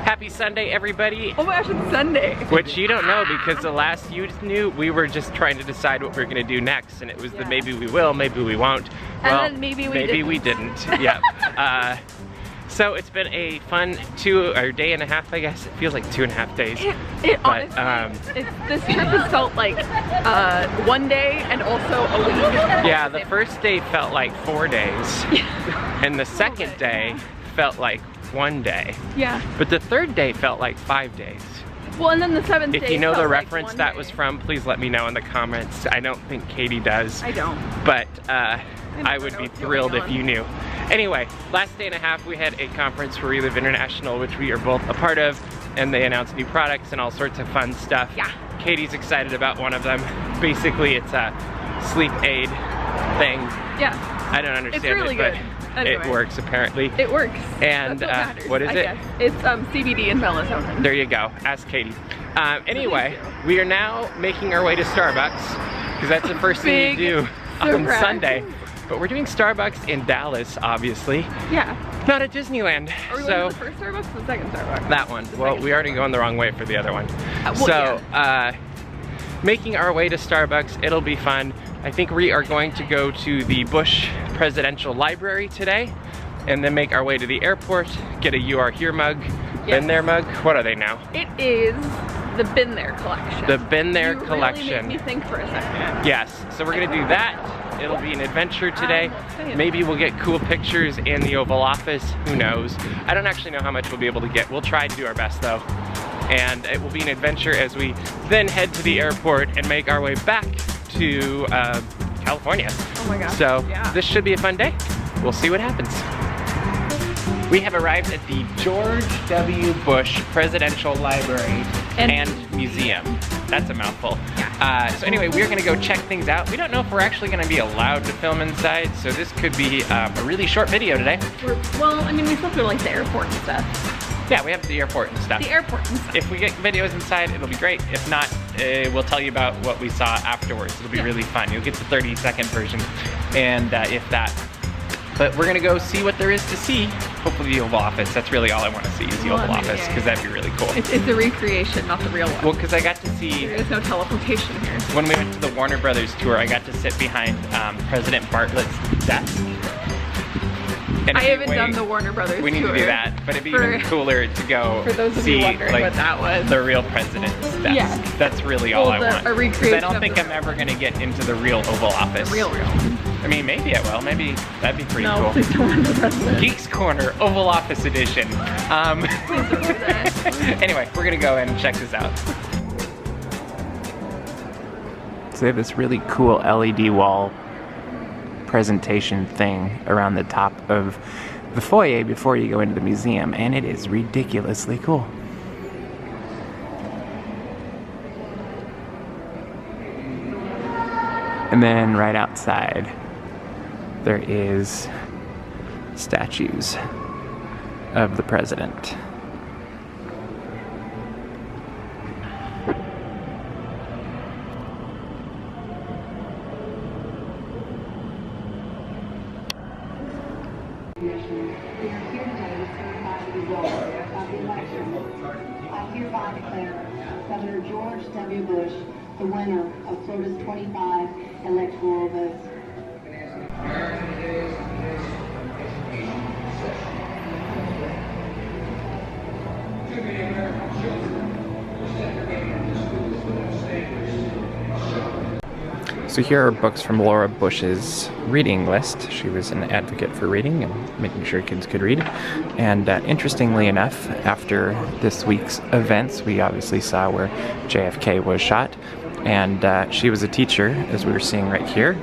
Happy Sunday, everybody. Oh my gosh, it's Sunday. Which you don't know, because the last you knew, we were just trying to decide what we were gonna do next, and it was the maybe we will, maybe we won't. Well, and then maybe we didn't. Yeah. So it's been a fun day and a half, I guess. It feels like 2.5 days. Honestly, this trip has felt like 1 day and also a week. Yeah, the first day felt like 4 days. And the second day felt like 1 day. Yeah. But the third day felt like 5 days. Well, and then the seventh day. If you know the felt reference like that was from, please let me know in the comments. I don't think Katie does. I don't. But I would be thrilled if you knew. Anyway, last day and a half we had a conference for Relive International, which we are both a part of, and they announced new products and all sorts of fun stuff. Yeah. Katie's excited about one of them. Basically, it's a sleep aid thing. Yeah. I don't understand it's really it, good. but anyway. it works apparently. It works. And what is it? It's CBD and melatonin. There you go. Ask Katie. Anyway, we are now making our way to Starbucks, because that's the first thing you do on Sunday. But we're doing Starbucks in Dallas, obviously. Yeah. Not at Disneyland. Are we going to the first Starbucks or the second Starbucks? That one. Well, we already going the wrong way for the other one. Making our way to Starbucks, it'll be fun. I think we are going to go to the Bush Presidential Library today, and then make our way to the airport, get a You Are Here mug, Been There mug. What are they now? It is the Been There collection. The Been There collection. Really made me think for a second. Yes, so we're gonna do that. It'll be an adventure today. Maybe we'll get cool pictures in the Oval Office, who knows. I don't actually know how much we'll be able to get. We'll try to do our best though. And it will be an adventure as we then head to the airport and make our way back to California. Oh my gosh. So this should be a fun day. We'll see what happens. We have arrived at the George W. Bush Presidential Library and Museum. That's a mouthful. Yeah. So anyway, we're gonna go check things out. We don't know if we're actually gonna be allowed to film inside, so this could be a really short video today. Well, I mean, we still have to like the airport and stuff. Yeah, we have the airport and stuff. The airport and stuff. If we get videos inside, it'll be great. If not, we'll tell you about what we saw afterwards. It'll be really fun. You'll get the 30-second version, and if that. But we're gonna go see what there is to see. Hopefully the Oval Office. That's really all I want to see is the Oval Office, because that'd be really cool. It's a recreation, not the real one. Well, because I got to see... There is no teleportation here. When we went to the Warner Brothers tour, I got to sit behind President Bartlett's desk. And I haven't done the Warner Brothers tour. We need to do that, but it'd be even cooler to go for those of you wondering what that was. The real president's desk. Yeah. That's really all I want. A recreation. I don't think I'm ever going to get into the real Oval Office. Real. I mean, maybe I will. Maybe that'd be pretty cool. Please don't want the president. Geeks Corner Oval Office Edition. Please don't do that. Anyway, we're gonna go and check this out. So they have this really cool LED wall presentation thing around the top of the foyer before you go into the museum, and it is ridiculously cool. And then right outside, there is statues of the president. I hereby declare Governor George W. Bush the winner of Florida's 25 electoral votes. So here are books from Laura Bush's reading list. She was an advocate for reading and making sure kids could read. And interestingly enough, after this week's events, we obviously saw where JFK was shot. And she was a teacher, as we were seeing right here,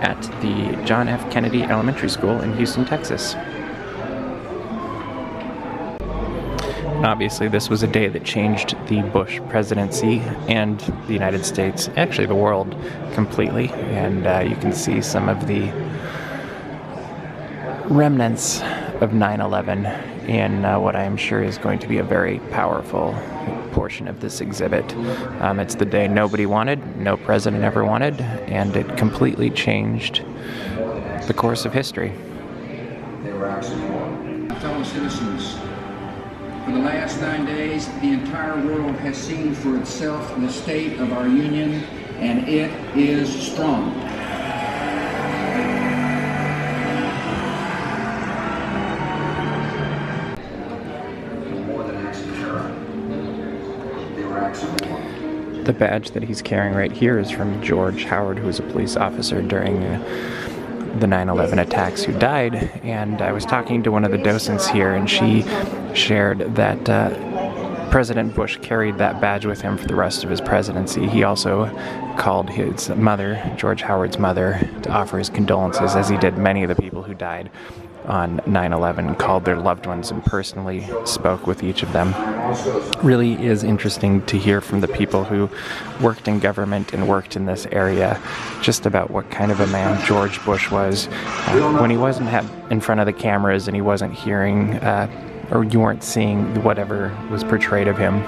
at the John F. Kennedy Elementary School in Houston, Texas. Obviously, this was a day that changed the Bush presidency and the United States, actually the world, completely. And you can see some of the remnants of 9/11 in what I am sure is going to be a very powerful portion of this exhibit. It's the day nobody wanted, no president ever wanted, and it completely changed the course of history. Fellow citizens, for the last 9 days, the entire world has seen for itself the state of our union, and it is strong. The badge that he's carrying right here is from George Howard, who was a police officer during the 9/11 attacks who died. And I was talking to one of the docents here, and she shared that President Bush carried that badge with him for the rest of his presidency. He also called his mother, George Howard's mother, to offer his condolences, as he did many of the people who died on 9/11, called their loved ones and personally spoke with each of them. Really is interesting to hear from the people who worked in government and worked in this area just about what kind of a man George Bush was when he wasn't in front of the cameras and he wasn't hearing or you weren't seeing whatever was portrayed of him.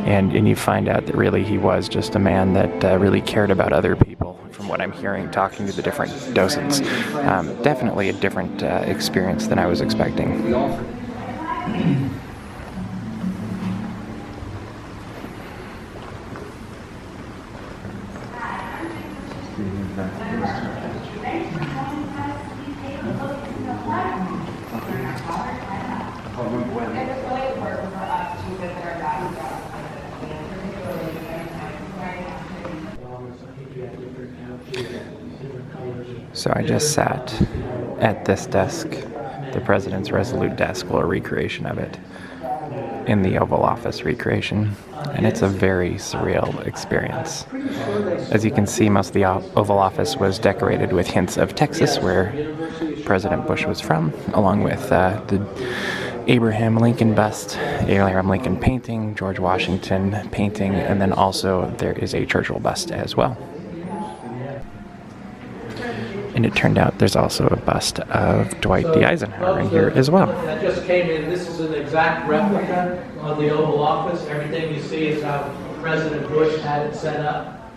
And you find out that really he was just a man that really cared about other people, from what I'm hearing, talking to the different docents. Definitely a different experience than I was expecting. So I just sat at this desk, the President's Resolute Desk, or a recreation of it, in the Oval Office recreation, and it's a very surreal experience. As you can see, most of the Oval Office was decorated with hints of Texas, where President Bush was from, along with the Abraham Lincoln bust, Abraham Lincoln painting, George Washington painting, and then also there is a Churchill bust as well. And it turned out there's also a bust of Dwight D. Eisenhower in here as well. That just came in. This is an exact replica of the Oval Office. Everything you see is how President Bush had it set up.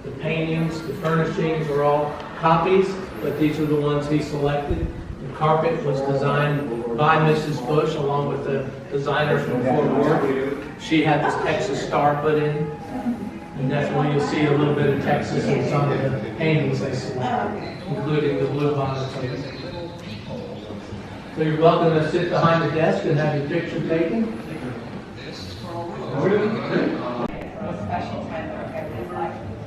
The paintings, the furnishings are all copies, but these are the ones he selected. The carpet was designed by Mrs. Bush along with the designer from Fort Worth. She had this Texas star put in. And definitely you'll see a little bit of Texas in some of the paintings they selected, including the blue bonnets. So you're welcome to sit behind the desk and have your picture taken.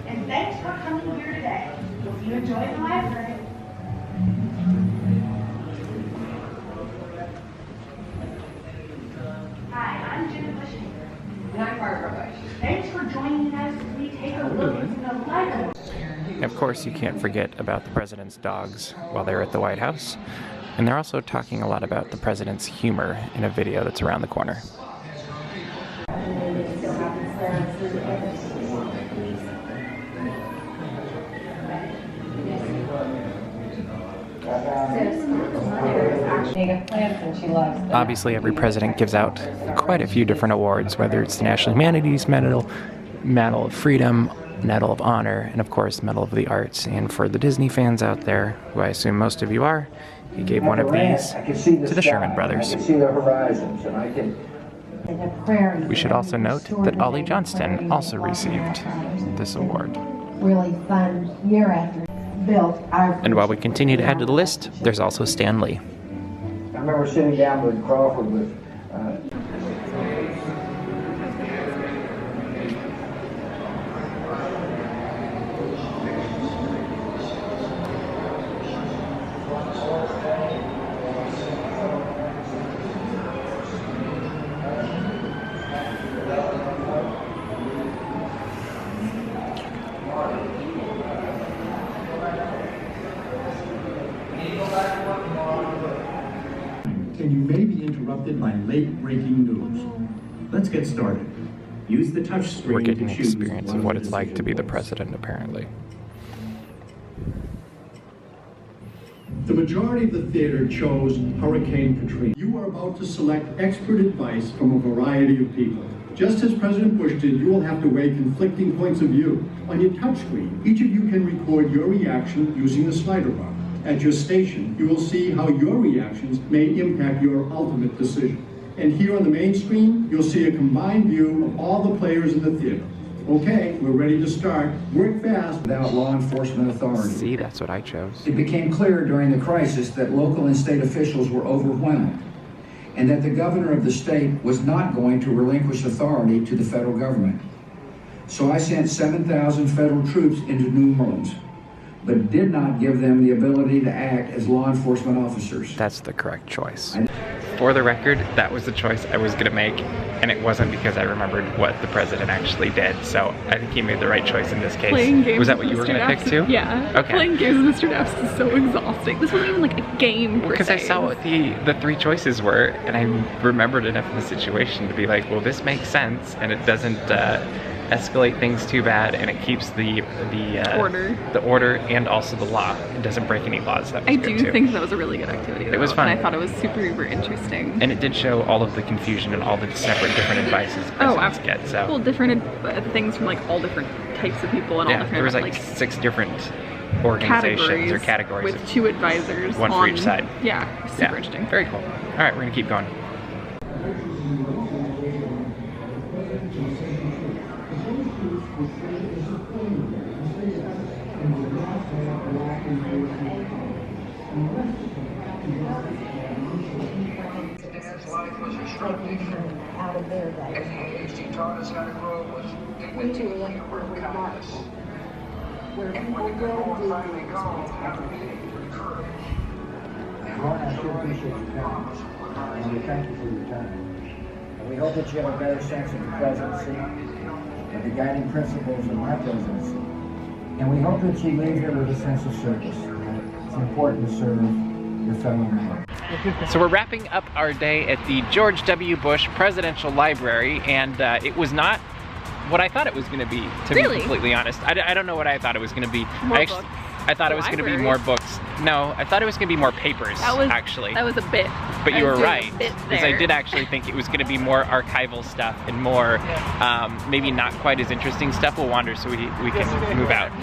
And thanks for coming here today. If you enjoy the library. Hi, I'm Jim Bush. And I'm Barbara Bush. Thanks for joining us as we take a look at the library. Of course, you can't forget about the president's dogs while they're at the White House. And they're also talking a lot about the president's humor in a video that's around the corner. Obviously, every president gives out quite a few different awards, whether it's the National Humanities Medal, Medal of Freedom, Medal of Honor, and of course, Medal of the Arts. And for the Disney fans out there, who I assume most of you are, he gave one of these to the Sherman Brothers. We should also note that Ollie Johnston also received this award. Really fun year after built our. And while we continue to add to the list, there's also Stan Lee. I remember sitting down with Crawford with and you may be interrupted by late-breaking news. Let's get started. Use the touch screen. We're getting an experience of what it's like to be the president, apparently. The majority of the theater chose Hurricane Katrina. You are about to select expert advice from a variety of people. Just as President Bush did, you will have to weigh conflicting points of view. On your touchscreen, each of you can record your reaction using the slider bar. at your station, you will see how your reactions may impact your ultimate decision. And here on the main screen, you'll see a combined view of all the players in the theater. Okay, we're ready to start. Work fast. Without law enforcement authority. See, that's what I chose. It became clear during the crisis that local and state officials were overwhelmed, and that the governor of the state was not going to relinquish authority to the federal government. So I sent 7,000 federal troops into New Orleans, but did not give them the ability to act as law enforcement officers. That's the correct choice. For the record, that was the choice I was gonna make, and it wasn't because I remembered what the president actually did. So I think he made the right choice in this case. Playing games Was that with what you were Mr. gonna pick Daps too? Yeah. Okay. Playing games with Mr. Daps is so exhausting. This wasn't even like a game per Because I se. saw what the three choices were, and I remembered enough of the situation to be like, well, this makes sense, and it doesn't escalate things too bad, and it keeps the order and also the law. It doesn't break any laws. That was I good do too. think that was a really good activity. It was though, fun. And I thought it was super interesting. And it did show all of the confusion and all the separate different advices presidents get. So well, different things from like all different types of people and all yeah, different there was like 6 different organizations or categories with 2 advisors. one for each side. Yeah, super interesting. Very cool. All right, we're gonna keep going. His life was instructive, and he taught us how to grow with dignity and with kindness. And when the good Lord finally called, how to be encouraged. And Lord, I sure appreciate your time, and we thank you for your time. And we hope that you have a better sense of the presidency, of the guiding principles of my presidency. And we hope that you leave here with a sense of service. It's important to serve your fellow man. So we're wrapping up our day at the George W. Bush Presidential Library, and it was not what I thought it was going to be, to be completely honest. I don't know what I thought it was going to be. I thought it was going to be more books. No, I thought it was going to be more papers, actually. That was a bit. But you were right, because I did actually think it was going to be more archival stuff and more, maybe not quite as interesting stuff. We'll wander so we can move out.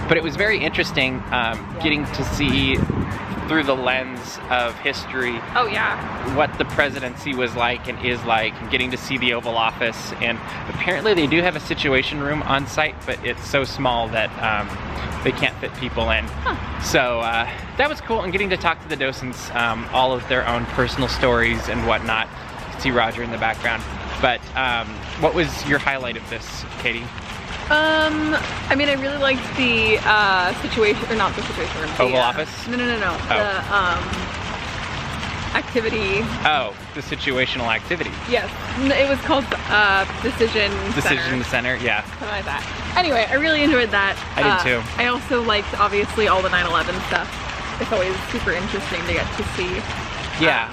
But it was very interesting getting to see through the lens of history. Oh yeah. What the presidency was like and is like, and getting to see the Oval Office. And apparently they do have a situation room on site, but it's so small that they can't fit people in. Huh. So that was cool, and getting to talk to the docents, all of their own personal stories and whatnot. You can see Roger in the background. But what was your highlight of this, Katie? I mean, I really liked the situation, or not the situation room. Oval Office? No. Oh. The activity. Oh, the situational activity. Yes, it was called Decision Center, yeah. Something like that. Anyway, I really enjoyed that. I did too. I also liked, obviously, all the 9/11 stuff. It's always super interesting to get to see. Yeah.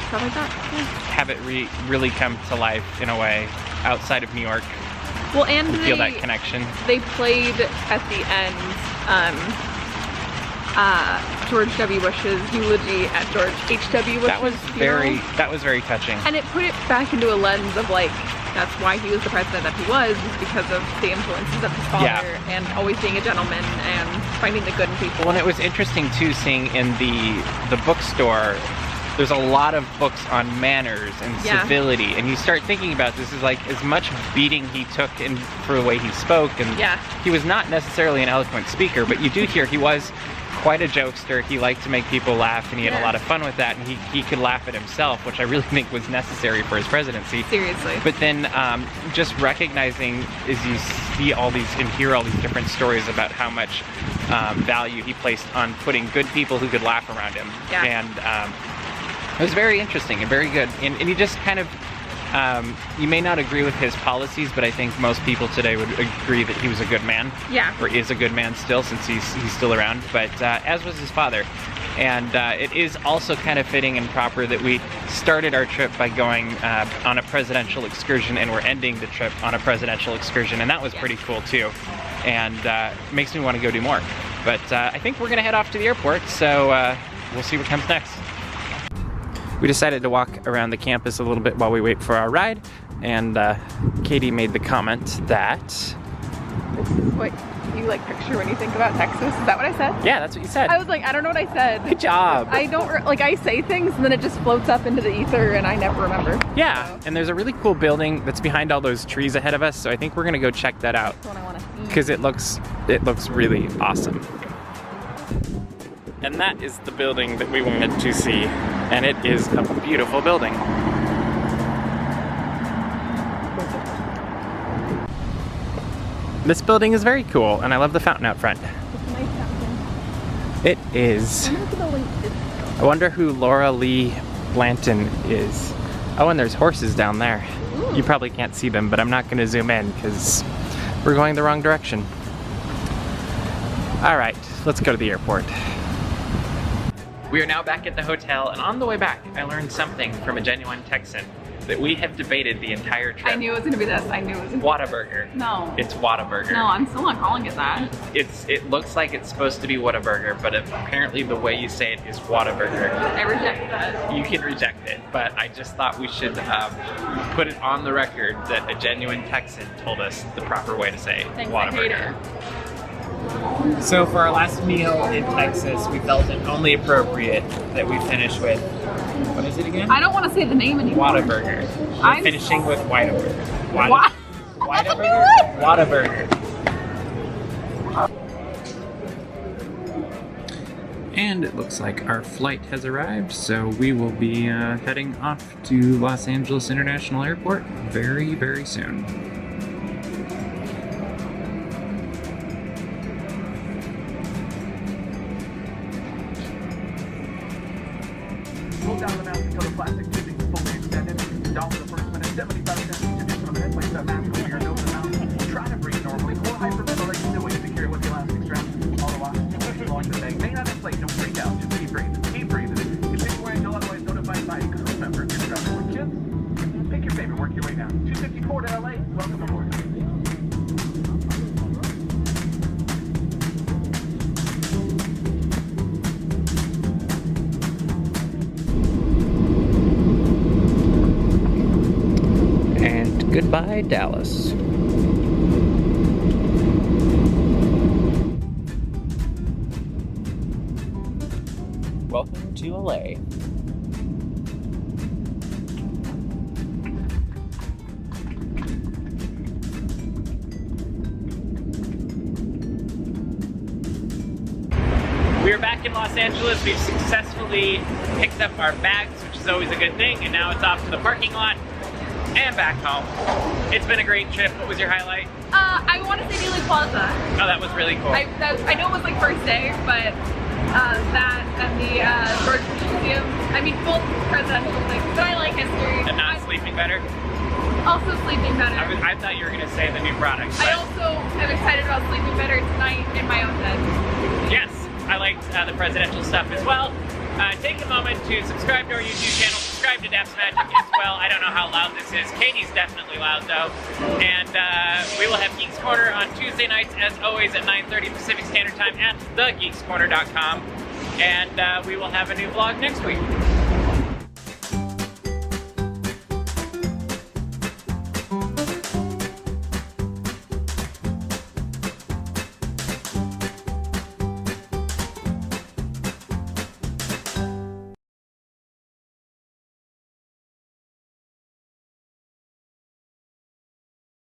Stuff like that. Yeah. Have it really come to life in a way outside of New York. Well, and feel that connection. They played at the end George W. Bush's eulogy at George H.W. Bush's funeral. That was very touching. And it put it back into a lens of like, that's why he was the president that he was because of the influences of his father and always being a gentleman and finding the good in people. Well, and it was interesting too seeing in the bookstore, there's a lot of books on manners and civility, and you start thinking about this is like as much beating he took for the way he spoke, and he was not necessarily an eloquent speaker, but you do hear he was quite a jokester. He liked to make people laugh, and he had a lot of fun with that, and he could laugh at himself, which I really think was necessary for his presidency. Seriously. But then just recognizing as you see all these and hear all these different stories about how much value he placed on putting good people who could laugh around him. And it was very interesting and very good. And he just kind of, you may not agree with his policies, but I think most people today would agree that he was a good man. Yeah. Or is a good man still, since he's still around. But as was his father. And it is also kind of fitting and proper that we started our trip by going on a presidential excursion, and we're ending the trip on a presidential excursion. And that was pretty cool too. And makes me want to go do more. But I think we're going to head off to the airport, so we'll see what comes next. We decided to walk around the campus a little bit while we wait for our ride, and Katie made the comment that you like picture when you think about Texas. Is that what I said? Yeah, that's what you said. I was like, I don't know what I said. Good job. I don't, like I say things and then it just floats up into the ether and I never remember. Yeah, So, and there's a really cool building that's behind all those trees ahead of us, so I think we're gonna go check that out. that's what I want to see. Because it looks really awesome. And that is the building that we wanted to see, and it is a beautiful building. This building is very cool, and I love the fountain out front. It's a nice fountain. It is. I wonder who the building is. I wonder who Laura Lee Blanton is. Oh, and there's horses down there. Ooh. You probably can't see them, but I'm not gonna zoom in because we're going the wrong direction. All right, let's go to the airport. We are now back at the hotel, and on the way back, I learned something from a genuine Texan that we have debated the entire trip. I knew it was gonna be this. I knew it was gonna Whataburger. No. It's Whataburger. No, I'm still not calling it that. It looks like it's supposed to be Whataburger, but apparently the way you say it is Whataburger. I reject that. You can reject it, but I just thought we should put it on the record that a genuine Texan told us the proper way to say Thanks, I hate Whataburger. So for our last meal in Texas, we felt it only appropriate that we finish with, what is it again? I don't want to say the name anymore. Whataburger. We're I'm finishing with Whataburger. What? Whataburger? Whataburger. And it looks like our flight has arrived, so we will be heading off to Los Angeles International Airport very, very soon. Pull down the mouse until the plastic tubing is fully extended. Down the first minute, 75 cents each additional minute. Place that mask over your nose and mouth. Try to breathe normally or hyperventilate the way you secure with the elastic strap. All the while, blowing the bag may not inflate. Don't freak out. Just keep breathing. Keep breathing. Continue wearing until otherwise notified by you. Because remember, if you're traveling with kids, pick your favorite. Work your way down. 254 to LA. Welcome aboard. Goodbye, Dallas. Welcome to LA. We are back in Los Angeles. We've successfully picked up our bags, which is always a good thing, and now it's off to the parking lot and back home. It's been a great trip. What was your highlight? I want to say Dealey Plaza. Oh, that was really cool. I know it was like first day, but that and the George Bush Museum. I mean, both presidential things, but I like history. And not sleeping better? Also sleeping better. I thought you were going to say the new product. I also am excited about sleeping better tonight in my own bed. Yes, I liked the presidential stuff as well. Take a moment to subscribe to our YouTube channel, subscribe to Daps Magic as well. I don't know how loud this is. Katie's definitely loud though. And we will have Geeks Corner on Tuesday nights, as always, at 9:30 Pacific Standard Time at thegeekscorner.com. And we will have a new vlog next week.